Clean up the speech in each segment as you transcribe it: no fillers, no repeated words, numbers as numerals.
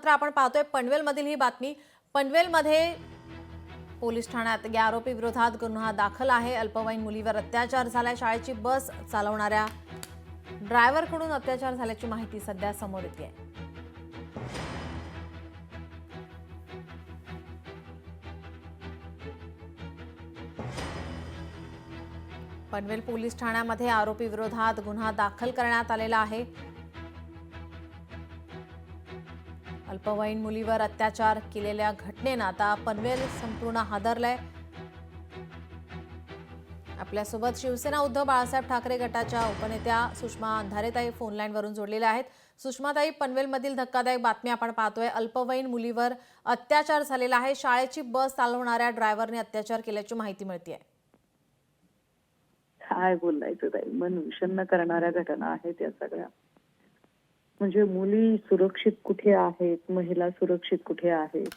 मात्र आपण पाहतोय पनवेलमधील ही बातमी। पनवेलमध्ये पोलीस ठाण्यात या आरोपी विरोधात गुन्हा दाखल आहे। अल्पवयीन मुलीवर अत्याचार झालाय। शाळेची बस चालवणाऱ्या ड्रायव्हरकडून अत्याचार झाल्याची माहिती सध्या समोर येते आहे। पनवेल पोलीस ठाण्यामध्ये आरोपी विरोधात गुन्हा दाखल करण्यात आलेला आहे। अल्पवयीन मुलीवर अत्याचार केलेल्या घटनेनं आता पनवेल संपूर्ण हादरलंय। आपल्यासोबत शिवसेना उद्धव बाळासाहेब ठाकरे गटाच्या उपनेत्या सुषमा अंधारेताई फोन लाईनवरून जोडलेल्या आहेत। सुषमाताई, पनवेलमधील धक्कादायक बातमी आपण पाहतोय। अल्पवयीन मुलीवर अत्याचार झालेला आहे। शाळेची बस चालवणाऱ्या ड्रायव्हरने अत्याचार केल्याची माहिती मिळते आहे। काय बोलायचं ताई, मन विषण्ण करणाऱ्या घटना आहेत या सगळ्या। म्हणजे मुली सुरक्षित कुठे आहेत, महिला सुरक्षित कुठे आहेत,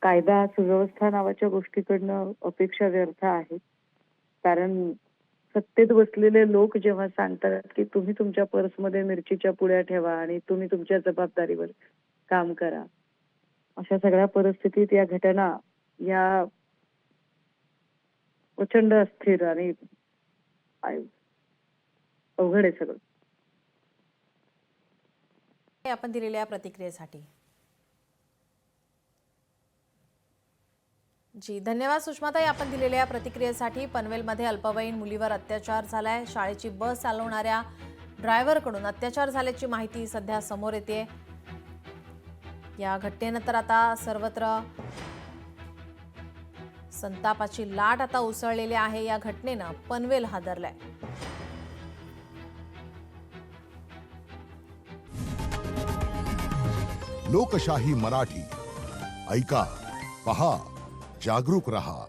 कायदा सुव्यवस्था नावाच्या गोष्टीकडनं अपेक्षा व्यर्थ आहेत। कारण सत्तेत बसलेले लोक जेव्हा सांगतात की तुम्ही तुमच्या पर्समध्ये मिरचीच्या पुड्या ठेवा आणि तुम्ही तुमच्या जबाबदारीवर काम करा, अशा सगळ्या परिस्थितीत या घटना या प्रचंड अस्थिर आणि अवघड आहे सगळं। आपण दिलेल्या प्रतिक्रियेसाठी जी धन्यवाद सुषमाताई। आपण दिलेल्या प्रतिक्रियेसाठी। पनवेलमध्ये अल्पवयीन मुलीवर अत्याचार झालाय। शाळेची बस चालवणाऱ्या ड्रायव्हरकडून अत्याचार झाल्याची माहिती सध्या समोर येते। या घटनेनंतर आता सर्वत्र संतापाची लाट आता उसळलेली आहे। या घटनेनं पनवेल हादरलंय। लोकशाही मराठी ऐका, पहा, जागरूक रहा।